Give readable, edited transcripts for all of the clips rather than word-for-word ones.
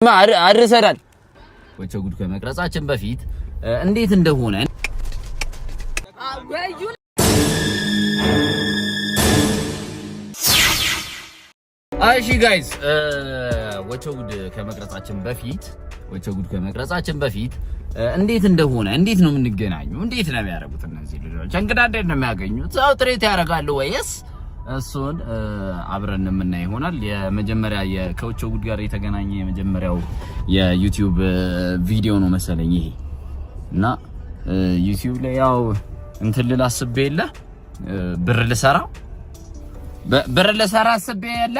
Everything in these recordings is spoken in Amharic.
አድርሰናል። ወቸ ጉድ ከመቅረጻችን በፊት እንዴት እንደሆነ እሺ ጋይስ ወቸ ጉድ ከመቅረጻችን በፊት እንዴት እንደሆነ እንዴት ነው የምንገናኘው? እንዴት ነው የሚያደርጉት እነዚህ ልጆች? እንግዳ እንዴት ነው የሚያገኙት? ሰው ትሬት ያደርጋሉ ወይስ እሱን አብረን የምናይ ይሆናል። የመጀመሪያ ከወቸ ጉድ ጋር የተገናኘ የመጀመሪያው የዩቲዩብ ቪዲዮ ነው መሰለኝ ይሄ እና ዩቲዩብ ላይ ያው እንትን ልላስብ የለ ብር ልሰራ አስቤ የለ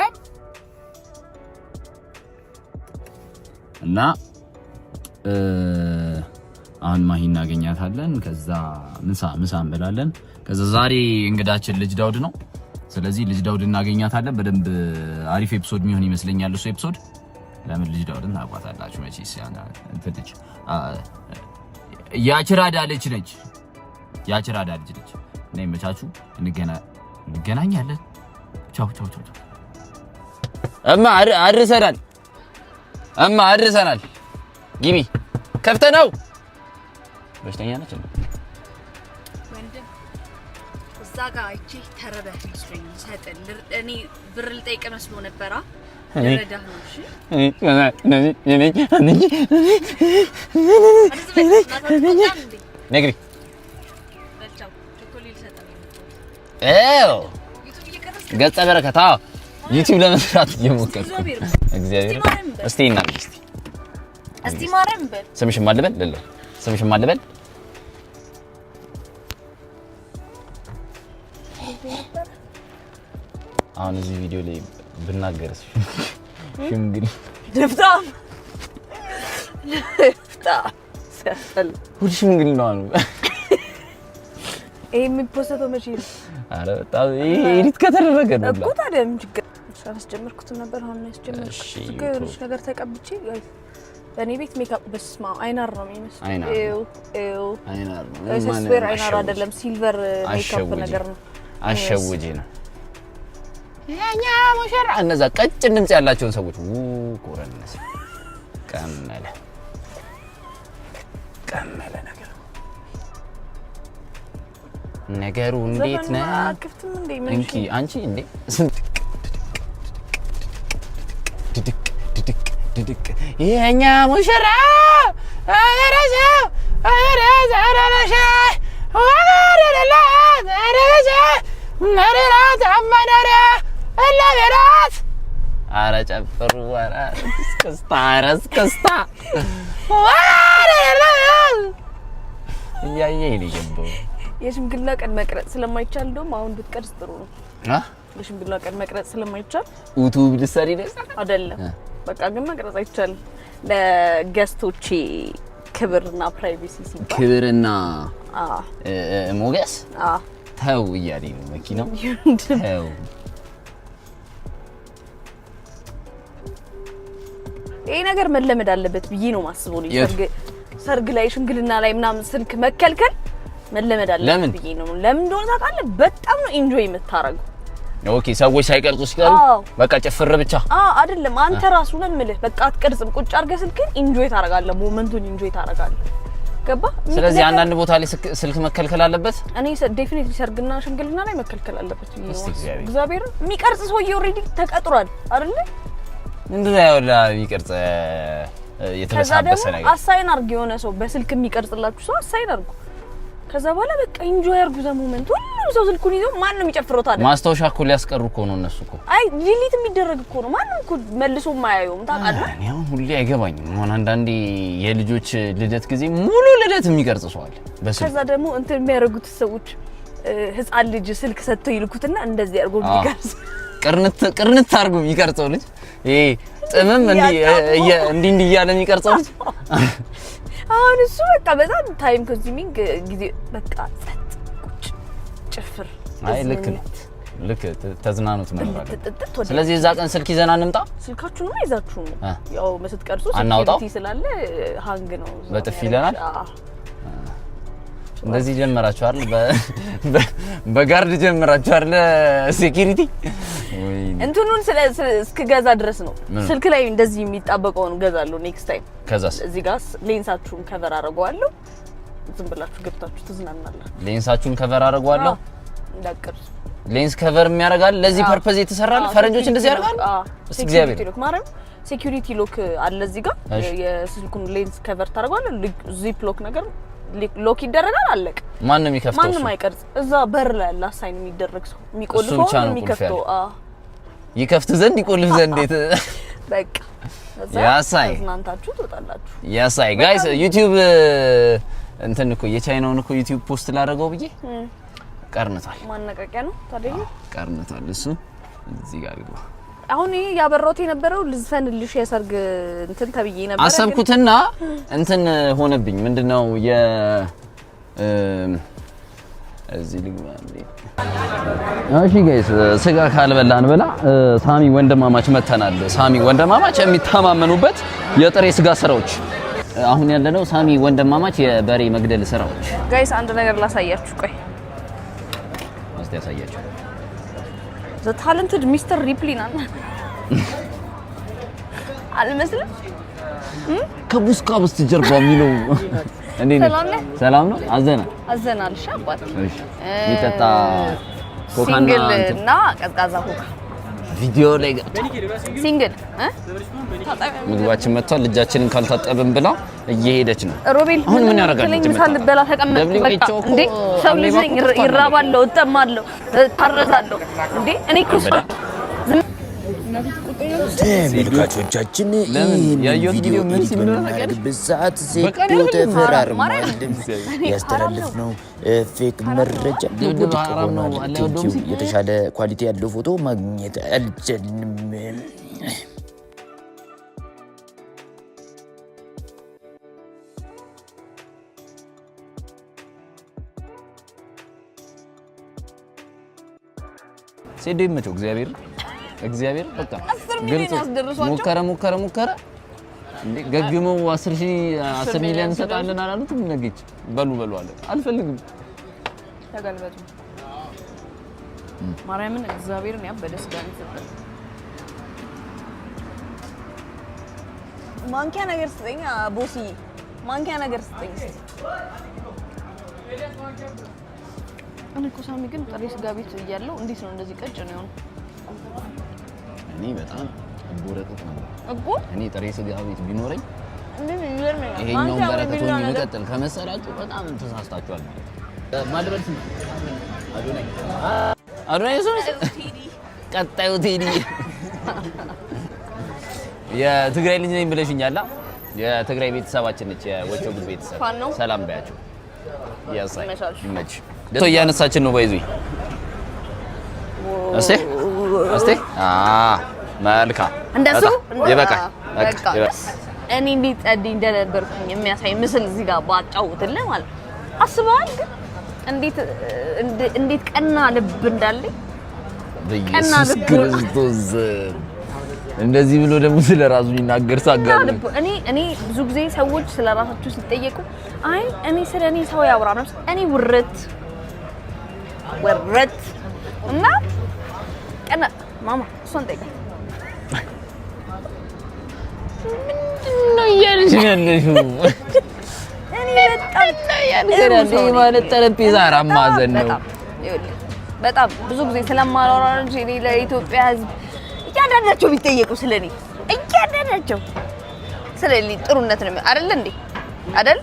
እና አሁን ማሂ እናገኛታለን። ከዛ ምሳ እንበላለን። ከዛ ዛሬ እንግዳችን ልጅ ዳውድ ነው። ስለዚህ ልጅ ዳውድ እናገኛታለን። በደንብ አሪፍ ኤፒሶድ የሚሆን ይመስለኛል እሱ ኤፒሶድ። ለምን ልጅ ዳውድን ታውቃታላችሁ መቼስ ያና እንትን ልጅ ያችራዳ ልጅ ነች። እና ይመቻችሁ። እንገናኛለን። ቻው። እማ አድርሰናል። ግቢ ከፍተ ነው በሽተኛ ነች እንዴ? ወንድም እዛ ጋር እቺ ተረበህ መስሎኝ ሰጠን። እኔ ብር ልጠይቅ መስሎ ነበራ። ረዳህ ነው። እሺ ነግሪ በልቻው ቾኮሌት ሰጠን። ገጸ በረከታ ዩቲዩብ ለመስራት እየሞከርኩ እግዚአብሔር እስቲ ማረም በል ስምሽን ማልበል አሁን እዚህ ቪዲዮ ላይ ብናገርስ ሽምግል ደፍታ ሰፈል ሁሉ ሽምግል ነው አሉ። ይሄ የሚፖስተው መቼ ነው? አረ በጣም ኤዲት ከተደረገ ነው እኮ ታዲያ ምን ችግር አስጀመርኩት ነበር። አሁን ያስጀመርኩት ነገር ተቀብቼ በእኔ ቤት ሜካፕ በስማ አይናር ነው የሚመስለው። አይናር ነው ስፔር አይናር አይደለም፣ ሲልቨር ሜካፕ ነገር ነው። አሸውጂ ነው ያኛ ሙሽራ። እነዛ ቀጭን ድምጽ ያላቸውን ሰዎች ኮረነስ ቀመለ ነገሩ እንዴት ነው? አክፍትም እንዴ እንኪ አንቺ እንዴ ድድቅ የኛ ሙሽራ አረዛ አረ ጨፍሩ ወራ እስከስታ ይገባው። የሽምግልና ቀን መቅረጽ ስለማይቻል እንደውም አሁን ብትቀርጽ ጥሩ ነው። የሽምግልና ቀን መቅረጽ ስለማይቻል ዩቲዩብ ልትሰሪ ነው አይደለም? በቃ ግን መቅረጽ አይቻልም። ለገስቶቼ ክብርና ፕራይቬሲ ሲባል ክብርና ሞገስ ተው እያለኝ ነው መኪናው። ተው ይሄ ነገር መለመድ አለበት ብዬ ነው ማስበው። ሰርግ ላይ ሽምግልና ላይ ምናምን ስልክ መከልከል መለመድ አለበት ብዬ ነው። ለምን እንደሆነ ታውቃለህ? በጣም ነው ኢንጆይ የምታረገው። ኦኬ ሰዎች ሳይቀርጹ ሲቀሩ በቃ ጨፍር ብቻ አይደለም። አንተ ራሱ ነው የምልህ። በቃ አትቀርጽም፣ ቁጭ አድርገህ ስልክን ኢንጆይ ታረጋለህ፣ ሞመንቱን ኢንጆይ ታረጋለህ። ገባ? ስለዚህ አንዳንድ ቦታ ላይ ስልክ መከልከል አለበት። እኔ ዴፊኒትሊ ሰርግና ሽምግልና ላይ መከልከል አለበት ብዬ ነው። እግዚአብሔር የሚቀርጽ ሰውዬ ኦሬዲ ተቀጥሯል አይደል? እንደዛ ያውላ ይቀርጽ የተበሳበሰ ነገር አሳይን አርግ። የሆነ ሰው በስልክ የሚቀርጽላችሁ ሰው አሳይን አርጉ። ከዛ በኋላ በቃ ኢንጆይ አርጉ ዘ ሞመንት። ሁሉም ሰው ስልኩን ይዞ ማንንም ይጨፍረው ታዲያ። ማስታወሻ እኮ ሊያስቀሩ እኮ ነው እነሱ እኮ። አይ ዲሊት የሚደረግ እኮ ነው። ማንንም እኮ መልሶ ማያየውም ታውቃለህ። እኔ አሁን ሁሌ አይገባኝም። አሁን አንዳንዴ የልጆች ልደት ጊዜ ሙሉ ልደት የሚቀርጽ ሰው አለ በስልክ። ከዛ ደግሞ እንትን የሚያደርጉት ሰዎች ህፃን ልጅ ስልክ ሰጥተው ይልኩትና እንደዚህ አርጎ ይቀርጽ ቅርንት አርጎ የሚቀርጸው ልጅ ይሄ ጥምም እንዲህ እያለ የሚቀርጸው ልጅ አሁን እሱ በቃ በጣም ታይም ኮንሱሚንግ ጊዜ በቃ ጸጥ ቁጭ ጭፍር። አይ ልክ ተዝናኑት ማለት ነው። ስለዚህ እዛ ቀን ስልክ ይዘና እንምጣ። ስልካችሁን ነው ይዛችሁ ነው ያው መስት ቀርጹ ሴኩሪቲ ስላለ ሃንግ ነው በጥፍ ይለናል። እንደዚህ ጀመራችሁ አይደል? በጋርድ ጀመራችሁ አይደል? ሴኩሪቲ እንትኑን እስከገዛ ድረስ ነው። ስልክ ላይ እንደዚህ የሚጣበቀውን ገዛለሁ ኔክስት ታይም። ከዛስ እዚህ ጋር ሌንሳችሁን ከቨር አደርገዋለሁ። ዝም ብላችሁ ገብታችሁ ትዝናናላችሁ። ሌንሳችሁን ከቨር አደርገዋለሁ እንዳቀር ሌንስ ከቨር የሚያደርጋል ለዚህ ፐርፐዝ የተሰራል። ፈረንጆች እንደዚህ ያደርጋሉ። እስቲ እግዚአብሔር ማረም ሴኩሪቲ ሎክ አለ እዚህ ጋር የስልኩን ሌንስ ከቨር ታደርጋለህ። ዚፕ ሎክ ነገር ሎክ ይደረጋል። አለቀ። ማን ነው የሚከፍተው? ማንም አይቀርጽ። እዛ በር ላይ ያለ አሳይን የሚደረግ ሰው የሚቆልፈው የሚከፍተው ይከፍት ዘንድ ይቆልፍ ዘንድ በቃ ያሳይ እናንታችሁ ትወጣላችሁ። ያሳይ ጋይስ ዩቲዩብ እንትን እኮ የቻይናውን እኮ ዩቲዩብ ፖስት ላደረገው ብዬ ቀርነታል። ማነቃቂያ ነው ታዲያ ቀርነታል። እሱ እዚህ ጋር ይገባ። አሁን ይሄ ያበራሁት የነበረው ልዝፈንልሽ የሰርግ እንትን ተብዬ ነበር አሰብኩትና እንትን ሆነብኝ። ምንድነው እዚህ ልግባ እንዴ? እሺ ጋይስ ስጋ ካልበላን ብላ ሳሚ ወንድማማች መተናል። ሳሚ ወንድማማች የሚተማመኑበት የጥሬ ስጋ ስራዎች። አሁን ያለነው ሳሚ ወንድማማች የበሬ መግደል ስራዎች። ጋይስ አንድ ነገር ላሳያችሁ። ቆይ እስቲ ያሳያችሁ። ዘ ታለንትድ ሚስተር ሪፕሊን አልመስልም? ከቡስካ በስተጀርባ የሚለው እንዴ ነው? ሰላም ነው? አዘናል። ሻባት እሺ ይጠጣ ኮካና እና ቀዝቃዛ ኮካ ቪዲዮ ላይ ሲንግል ምግባችን መጥቷል። ልጃችንን ካልታጠብን ብላ እየሄደች ነው። ሮቤል አሁን ምን ያደርጋል? ሳልበላ ተቀመጥ በቃ እንዴ ሰው ልጅ ነኝ። ይራባለሁ፣ እጠማለሁ፣ ታረዛለሁ እንዴ እኔ እኮ ተመልካቾቻችን ይህን ቪዲዮ በምናደርግበት ሰዓት ዜዶ ተፈራርሟል። ያስተላለፍነው ፌክ መረጃ ውድቅ ሆኗል። የተሻለ ኳሊቲ ያለው ፎቶ ማግኘት አልቻልንም። ሴዶ ይመቸው እግዚአብሔር በቃ 10 ሚሊዮን ያስደርሷቸው። ሙከራ እንዴ ገግመው 10 ሚሊዮን እንሰጣለን አላሉትም? ነገች በሉ አለ። አልፈልግም ተገልበጡ። ማርያምን እግዚአብሔርን ያበደ ስጋ ነው የሰጠን። ማንኪያ ነገር ስጠኝ ቦሲ፣ ማንኪያ ነገር ስጠኝ። እኔ እኮ ሳሚ ግን ጥሬ ስጋ ቤት እያለሁ እንዴት ነው እንደዚህ ቀጭ ነው የሆነው? እኔ በጣም ቦረጥጥ ነው እኮ እኔ ጥሬ ስጋ ቤት ቢኖረኝ እንዴ ይገርመኛል። ይሄኛው በረከት ሆኖ ይቀጥል ከመሰላችሁ በጣም ተሳስታችኋል ማለት ነው። አዶናይ ቀጣዩ ቴዲ የትግራይ ልጅ ነኝ ብለሽኛል። የትግራይ ቤተሰባችን ነች። የወጮ ግብ ቤተሰብ ሰላም ባያችሁ። ያሳይ ይመች ደቶ እያነሳችን ነው ባይዙይ እስቲ መልካም እንደሱ ይበቃ። እኔ እንዴት እንደነበርኩኝ የሚያሳይ ምስል እዚህ ጋር ባጫውትልህ ማለት አስበዋል። እንዴት ቀና ልብ እንዳለኝ ቀና ልብ ክርስቶስ እንደዚህ ብሎ ደግሞ ስለራሱ ይናገር ሳጋር እኔ ብዙ ጊዜ ሰዎች ስለራሳቸው ሲጠየቁ አይ እኔ ስለኔ ሰው ያወራ ነው እኔ ውረት እና ቀና ማማ እሷን ጠይቀኝ ምንድነው እያልሽ ያለሽው? እኔ በጣም ማለት ጠረጴዛ አራት ማዕዘን ነው። በጣም ብዙ ጊዜ ስለማላወራ እንጂ እኔ ለኢትዮጵያ ሕዝብ እያንዳንዳቸው ቢጠየቁ ስለኔ እያንዳንዳቸው ስለኔ ጥሩነት ነው አይደል እንዴ? አይደል?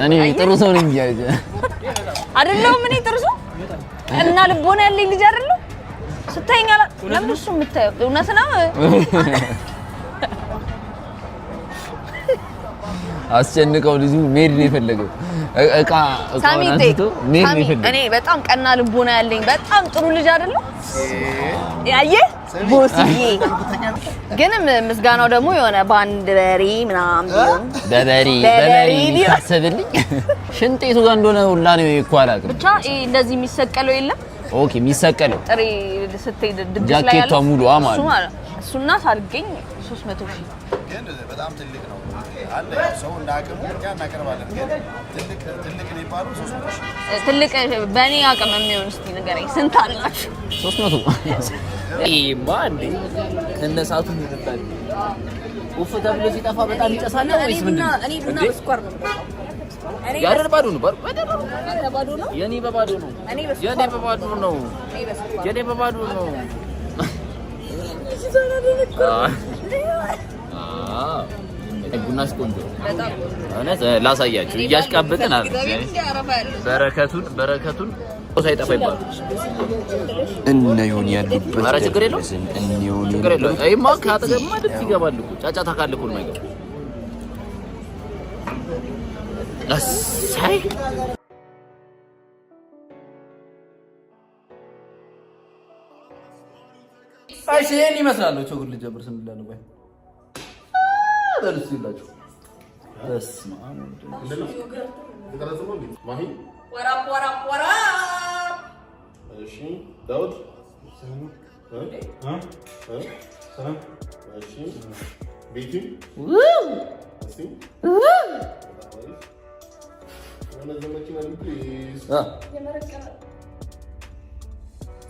እኔ ጥሩ ሰው ነኝ አይደለም። እኔ ጥሩ ሰው እና ልቦና ያለኝ ልጅ አይደለም። ስታይኛላ ለምን እሱ የምታየው እውነት ነው። አስጨንቀው ልጁ ሜድ ነው የፈለገው እቃ አንስቶ ሜድ ነው የፈለገው። እኔ በጣም ቀና ልቦና ያለኝ በጣም ጥሩ ልጅ አይደለም። ያየ ቦስዬ ግን ምስጋናው ደግሞ የሆነ ባንደሪ ምናምን ቢሆን በበሪ ታሰብልኝ ሽንጤቱ ጋር እንደሆነ ሁላ ነው እኮ አላውቅም። ብቻ እንደዚህ የሚሰቀለው የለም። ኦኬ የሚሰቀለው ጥሬ ስትይ ድግስ ላይ ጃኬቷ ሙሉ ማለት እሱና ሳልገኝ 300,000 በጣም ትልቅ ነው አለ ሰው እንዳቅም እናቀርባለን። ግን ትልቅ ነው የሚባለው 300 ሺህ ትልቅ በእኔ አቅም የሚሆን እስኪ ንገረኝ ስንት አላችሁ? 300 ማንዴ ከነሳቱ ይደርሳል። ውፍ ተብሎ ሲጠፋ በጣም ይጨሳል ወይስ ምንድን ነው? እኔ ቡና በስኳር ነው ያደር ባዶ ነው ባዶ ነው የኔ በባዶ ነው የኔ በባዶ ነው የኔ በባዶ ነው ቡና ስቆንጆ እውነት ላሳያችሁ እያሽቃበጥን አይደል በረከቱን ሳይጠፋ ይባላል እነ ዮኒ ያሉበት ኧረ ችግር የለውም ችግር የለውም አይማ ካጠገማ ደስ ይገባል እኮ ጫጫታ ካለ እኮ ነው የማይገባው ለሳይ አይሽ የኔ ይመስላል ቾግል ልጀምር ስንላለ ወይ በልስ ይላችሁ በስመ አብ ማሂ ወራ እሺ ዳውድ ሰላም እሺ ቤቲ እሺ ወላ ዘመቺና ፕሊዝ የመረቀና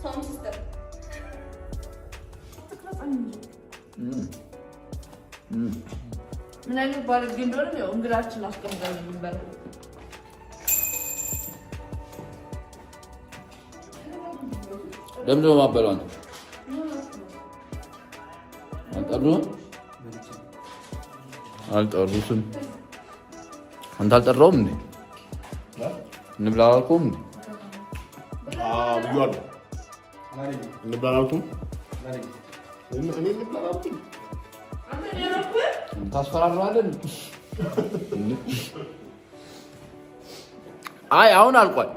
ሳውንድ ሲስተም ምን አይነት ባለጌ እንደሆነ ነው እንግዳችን አስቀምጠን ነበር። ለምን ማበላው አንተ አልጠሩስም አንተ አልጠራውም እንዴ እንብላ አልኩም እንዴ ብያለሁ እንብላ አልኩም እኔ እንብላ አልኩም ታስፈራራለን አይ አሁን አልቋል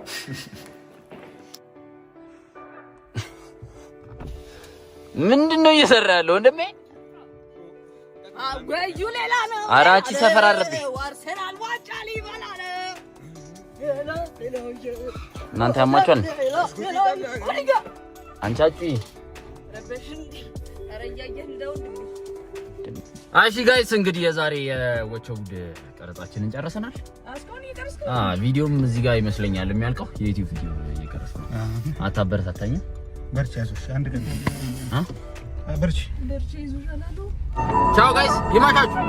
ምንድነው እየሰራ ያለው እንደሜ አጓዩ ሌላ ነው አራቺ ሰፈር አለብሽ አርሰናል ዋንጫ ሊበላ ነው እናንተ ያማችኋል አንቻቺ ረበሽንዲ አረያየህ እንደው እሺ ጋይስ እንግዲህ የዛሬ የወቸውድ ቀረጻችንን ጨርሰናል ቪዲዮም እዚህ ጋር ይመስለኛል የሚያልቀው የዩቲዩብ ቪዲዮ እየቀረጽኩ አታበረታታኝ በርቺ ያዙሽ አንድ ቀን በርቺ ይዙሻላሉ ቻው ጋይስ ይማቻችሁ